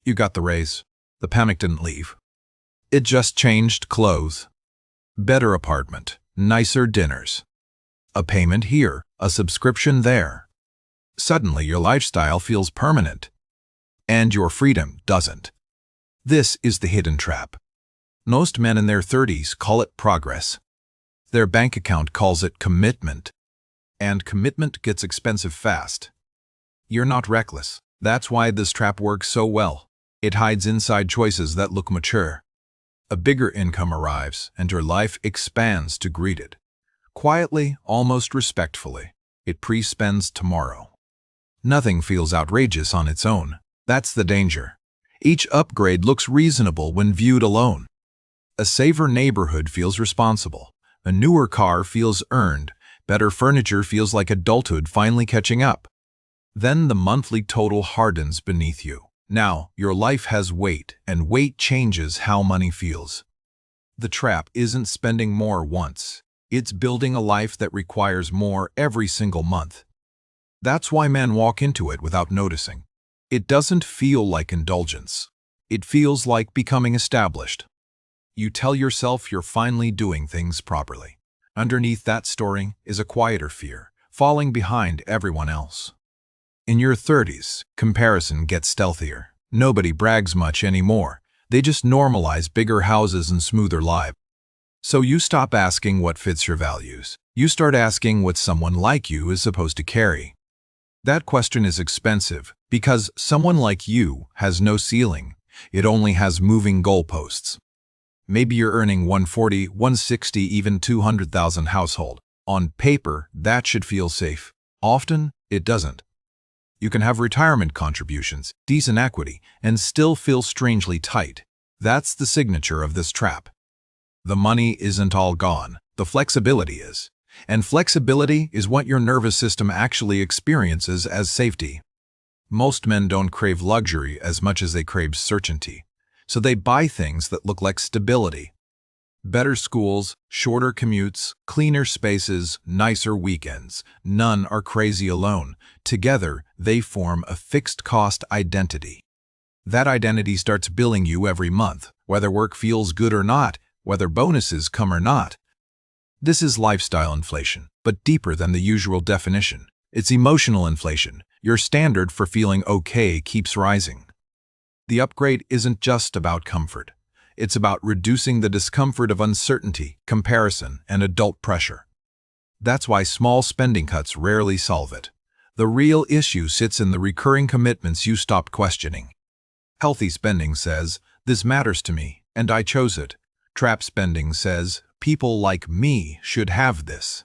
You got the raise. The panic didn't leave. It just changed clothes. Better apartment, nicer dinners. A payment here, a subscription there. Suddenly your lifestyle feels permanent. And your freedom doesn't. This is the hidden trap. Most men in their 30s call it progress. Their bank account calls it commitment. And commitment gets expensive fast. You're not reckless. That's why this trap works so well. It hides inside choices that look mature. A bigger income arrives, and your life expands to greet it. Quietly, almost respectfully, it pre-spends tomorrow. Nothing feels outrageous on its own. That's the danger. Each upgrade looks reasonable when viewed alone. A safer neighborhood feels responsible. A newer car feels earned. Better furniture feels like adulthood finally catching up. Then the monthly total hardens beneath you. Now, your life has weight, and weight changes how money feels. The trap isn't spending more once. It's building a life that requires more every single month. That's why men walk into it without noticing. It doesn't feel like indulgence. It feels like becoming established. You tell yourself you're finally doing things properly. Underneath that story is a quieter fear, falling behind everyone else. In your 30s, comparison gets stealthier. Nobody brags much anymore. They just normalize bigger houses and smoother lives. So you stop asking what fits your values. You start asking what someone like you is supposed to carry. That question is expensive because someone like you has no ceiling. It only has moving goalposts. Maybe you're earning 140, 160, even 200,000 household. On paper, that should feel safe. Often, it doesn't. You can have retirement contributions, decent equity, and still feel strangely tight. That's the signature of this trap. The money isn't all gone. The flexibility is. And flexibility is what your nervous system actually experiences as safety. Most men don't crave luxury as much as they crave certainty. So they buy things that look like stability. Better schools, shorter commutes, cleaner spaces, nicer weekends. None are crazy alone. Together, they form a fixed-cost identity. That identity starts billing you every month, whether work feels good or not, whether bonuses come or not. This is lifestyle inflation, but deeper than the usual definition. It's emotional inflation. Your standard for feeling okay keeps rising. The upgrade isn't just about comfort. It's about reducing the discomfort of uncertainty, comparison, and adult pressure. That's why small spending cuts rarely solve it. The real issue sits in the recurring commitments you stopped questioning. Healthy spending says, "This matters to me, and I chose it." Trap spending says, "People like me should have this."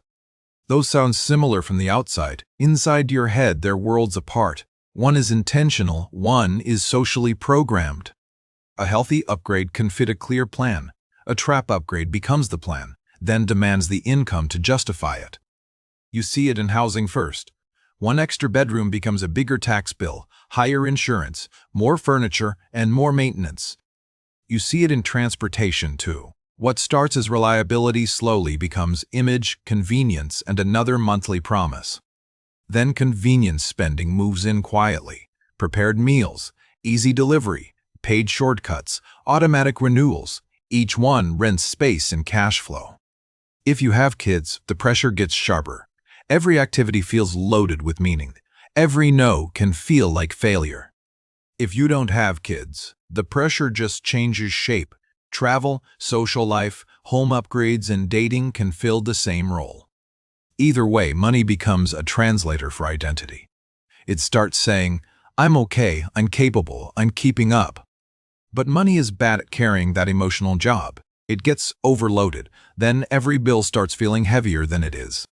Those sound similar from the outside. Inside your head, they're worlds apart. One is intentional, one is socially programmed. A healthy upgrade can fit a clear plan. A trap upgrade becomes the plan, then demands the income to justify it. You see it in housing first. One extra bedroom becomes a bigger tax bill, higher insurance, more furniture, and more maintenance. You see it in transportation too. What starts as reliability slowly becomes image, convenience, and another monthly promise. Then convenience spending moves in quietly. Prepared meals, easy delivery, paid shortcuts, automatic renewals. Each one rents space and cash flow. If you have kids, the pressure gets sharper. Every activity feels loaded with meaning. Every no can feel like failure. If you don't have kids, the pressure just changes shape. Travel, social life, home upgrades, and dating can fill the same role. Either way, money becomes a translator for identity. It starts saying, "I'm okay, I'm capable, I'm keeping up." But money is bad at carrying that emotional job. It gets overloaded. Then every bill starts feeling heavier than it is.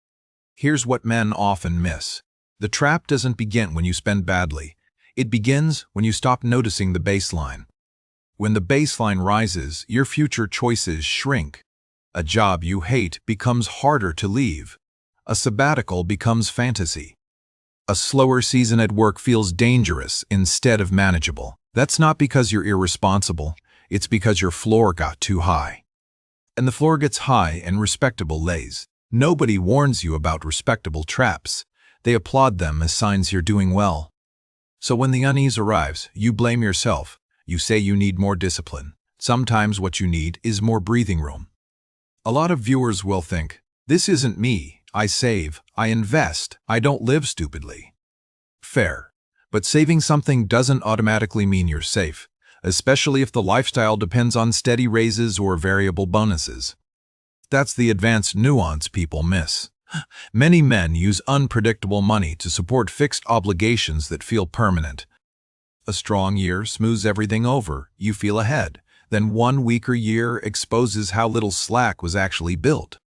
Here's what men often miss. The trap doesn't begin when you spend badly. It begins when you stop noticing the baseline. When the baseline rises, your future choices shrink. A job you hate becomes harder to leave. A sabbatical becomes fantasy. A slower season at work feels dangerous instead of manageable. That's not because you're irresponsible. It's because your floor got too high. And the floor gets high and respectable lays. Nobody warns you about respectable traps. They applaud them as signs you're doing well. So when the unease arrives, you blame yourself. You say you need more discipline. Sometimes what you need is more breathing room. A lot of viewers will think, this isn't me. I save, I invest, I don't live stupidly. Fair. But saving something doesn't automatically mean you're safe, especially if the lifestyle depends on steady raises or variable bonuses. That's the advanced nuance people miss. Many men use unpredictable money to support fixed obligations that feel permanent. A strong year smooths everything over, you feel ahead. Then one weaker year exposes how little slack was actually built.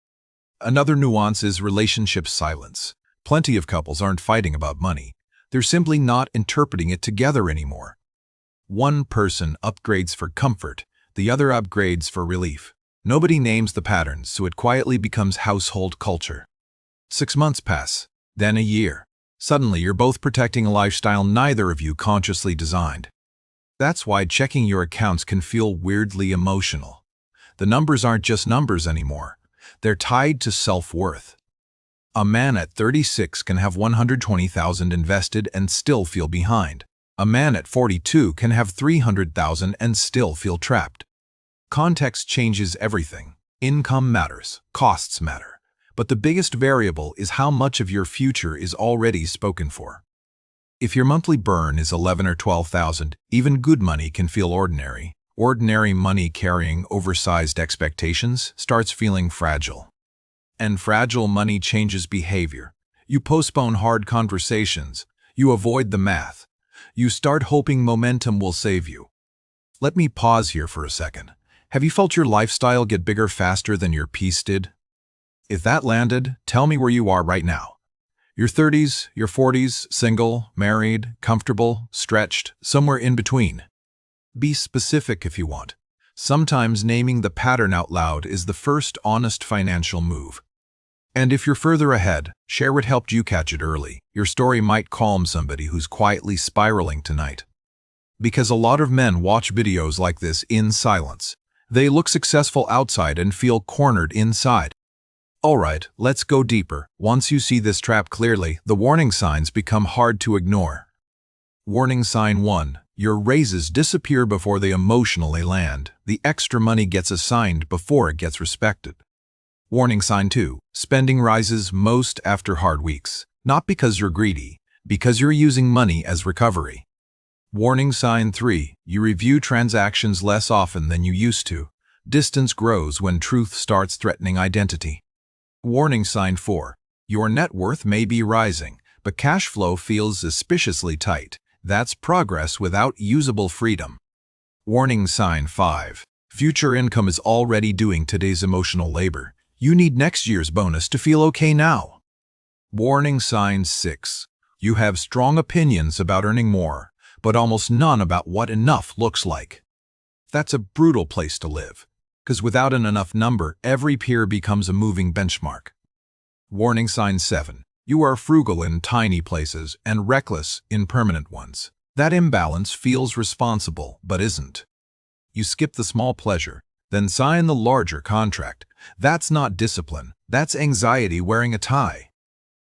Another nuance is relationship silence. Plenty of couples aren't fighting about money. They're simply not interpreting it together anymore. One person upgrades for comfort, the other upgrades for relief. Nobody names the patterns, so it quietly becomes household culture. 6 months pass, then a year. Suddenly, you're both protecting a lifestyle neither of you consciously designed. That's why checking your accounts can feel weirdly emotional. The numbers aren't just numbers anymore. They're tied to self-worth. A man at 36 can have $120,000 invested and still feel behind. A man at 42 can have $300,000 and still feel trapped. Context changes everything. Income matters, costs matter. But the biggest variable is how much of your future is already spoken for. If your monthly burn is $11,000 or $12,000, even good money can feel ordinary. Ordinary money carrying oversized expectations starts feeling fragile. And fragile money changes behavior. You postpone hard conversations. You avoid the math. You start hoping momentum will save you. Let me pause here for a second. Have you felt your lifestyle get bigger faster than your peace did? If that landed, tell me where you are right now. Your 30s, your 40s, single, married, comfortable, stretched, somewhere in between. Be specific if you want. Sometimes naming the pattern out loud is the first honest financial move. And if you're further ahead, share what helped you catch it early. Your story might calm somebody who's quietly spiraling tonight. Because a lot of men watch videos like this in silence. They look successful outside and feel cornered inside. Alright, let's go deeper. Once you see this trap clearly, the warning signs become hard to ignore. Warning sign 1. Your raises disappear before they emotionally land. The extra money gets assigned before it gets respected. Warning sign 2. Spending rises most after hard weeks. Not because you're greedy, because you're using money as recovery. Warning sign 3. You review transactions less often than you used to. Distance grows when truth starts threatening identity. Warning sign 4. Your net worth may be rising, but cash flow feels suspiciously tight. That's progress without usable freedom. Warning sign 5. Future income is already doing today's emotional labor. You need next year's bonus to feel okay now. Warning sign 6. You have strong opinions about earning more, but almost none about what enough looks like. That's a brutal place to live, because without an enough number, every peer becomes a moving benchmark. Warning sign 7. You are frugal in tiny places and reckless in permanent ones. That imbalance feels responsible, but isn't. You skip the small pleasure, then sign the larger contract. That's not discipline. That's anxiety wearing a tie.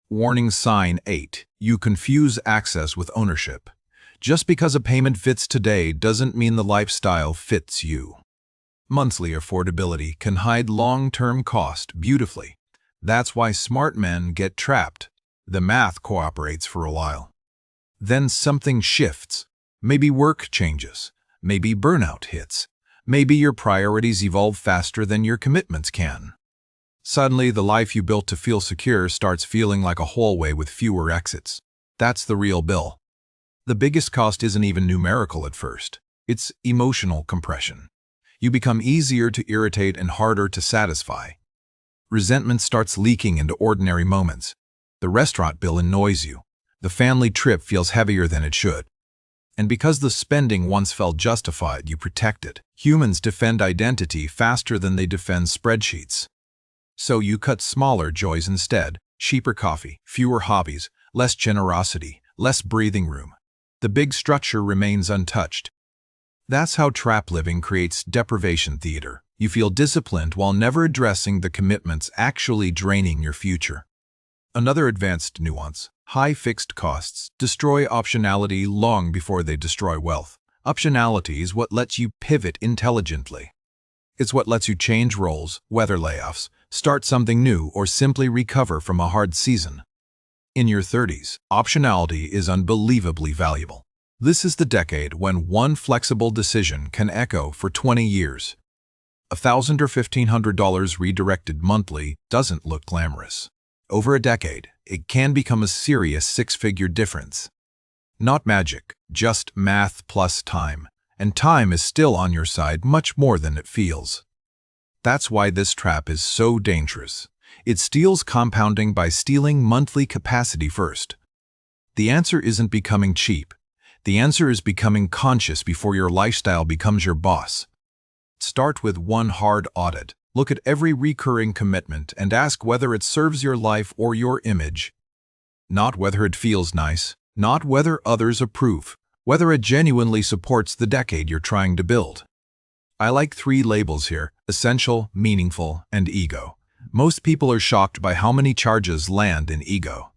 Warning sign 8. You confuse access with ownership. Just because a payment fits today doesn't mean the lifestyle fits you. Monthly affordability can hide long-term cost beautifully. That's why smart men get trapped. The math cooperates for a while. Then something shifts. Maybe work changes. Maybe burnout hits. Maybe your priorities evolve faster than your commitments can. Suddenly, the life you built to feel secure starts feeling like a hallway with fewer exits. That's the real bill. The biggest cost isn't even numerical at first. It's emotional compression. You become easier to irritate and harder to satisfy. Resentment starts leaking into ordinary moments. The restaurant bill annoys you. The family trip feels heavier than it should. And because the spending once felt justified, you protect it. Humans defend identity faster than they defend spreadsheets. So you cut smaller joys instead. Cheaper coffee, fewer hobbies, less generosity, less breathing room. The big structure remains untouched. That's how trap living creates deprivation theater. You feel disciplined while never addressing the commitments actually draining your future. Another advanced nuance. High fixed costs destroy optionality long before they destroy wealth. Optionality is what lets you pivot intelligently. It's what lets you change roles, weather layoffs, start something new, or simply recover from a hard season. In your 30s, optionality is unbelievably valuable. This is the decade when one flexible decision can echo for 20 years. $1,000 or $1,500 redirected monthly doesn't look glamorous. Over a decade, it can become a serious six-figure difference. Not magic, just math plus time. And time is still on your side much more than it feels. That's why this trap is so dangerous. It steals compounding by stealing monthly capacity first. The answer isn't becoming cheap. The answer is becoming conscious before your lifestyle becomes your boss. Start with one hard audit. Look at every recurring commitment and ask whether it serves your life or your image. Not whether it feels nice, not whether others approve, whether it genuinely supports the decade you're trying to build. I like 3 labels here: essential, meaningful, and ego. Most people are shocked by how many charges land in ego.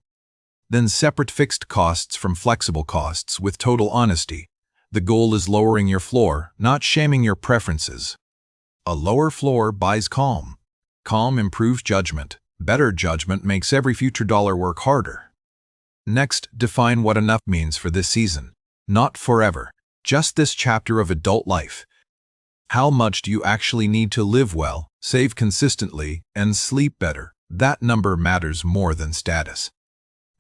Then separate fixed costs from flexible costs with total honesty. The goal is lowering your floor, not shaming your preferences. A lower floor buys calm. Calm improves judgment. Better judgment makes every future dollar work harder. Next, define what enough means for this season. Not forever, just this chapter of adult life. How much do you actually need to live well, save consistently, and sleep better? That number matters more than status.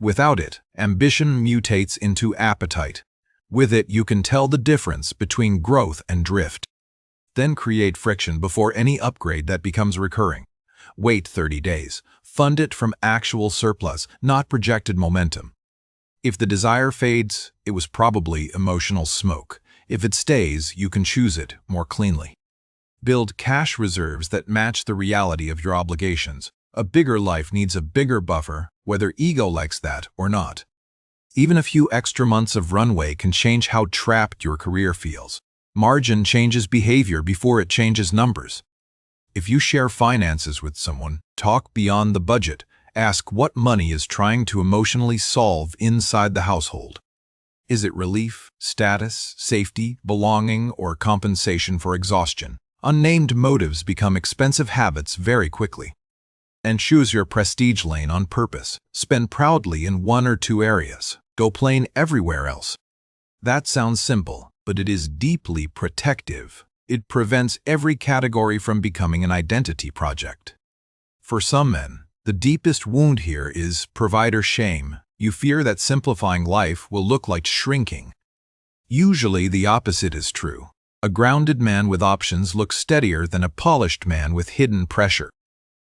Without it, ambition mutates into appetite. With it, you can tell the difference between growth and drift. Then create friction before any upgrade that becomes recurring. Wait 30 days. Fund it from actual surplus, not projected momentum. If the desire fades, it was probably emotional smoke. If it stays, you can choose it more cleanly. Build cash reserves that match the reality of your obligations. A bigger life needs a bigger buffer, whether ego likes that or not. Even a few extra months of runway can change how trapped your career feels. Margin changes behavior before it changes numbers. If you share finances with someone, talk beyond the budget. Ask what money is trying to emotionally solve inside the household. Is it relief, status, safety, belonging, or compensation for exhaustion? Unnamed motives become expensive habits very quickly. And choose your prestige lane on purpose. Spend proudly in 1 or 2 areas. Go plain everywhere else. That sounds simple, but it is deeply protective. It prevents every category from becoming an identity project. For some men, the deepest wound here is provider shame. You fear that simplifying life will look like shrinking. Usually the opposite is true. A grounded man with options looks steadier than a polished man with hidden pressure.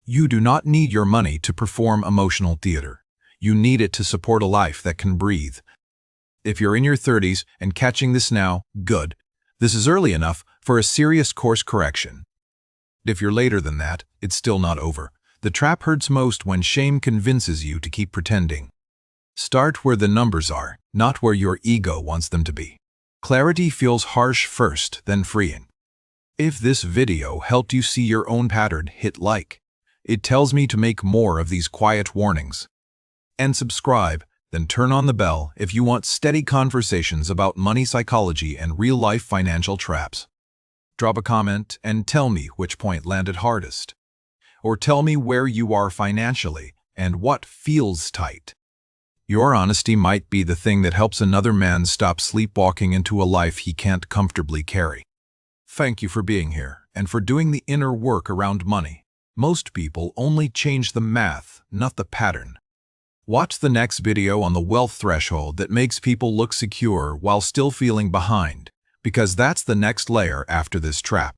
You do not need your money to perform emotional theater. You need it to support a life that can breathe. If you're in your 30s and catching this now, good. This is early enough for a serious course correction. If you're later than that, it's still not over. The trap hurts most when shame convinces you to keep pretending. Start where the numbers are, not where your ego wants them to be. Clarity feels harsh first, then freeing. If this video helped you see your own pattern, hit like. It tells me to make more of these quiet warnings. And subscribe, then turn on the bell if you want steady conversations about money psychology and real-life financial traps. Drop a comment and tell me which point landed hardest. Or tell me where you are financially and what feels tight. Your honesty might be the thing that helps another man stop sleepwalking into a life he can't comfortably carry. Thank you for being here and for doing the inner work around money. Most people only change the math, not the pattern. Watch the next video on the wealth threshold that makes people look secure while still feeling behind, because that's the next layer after this trap.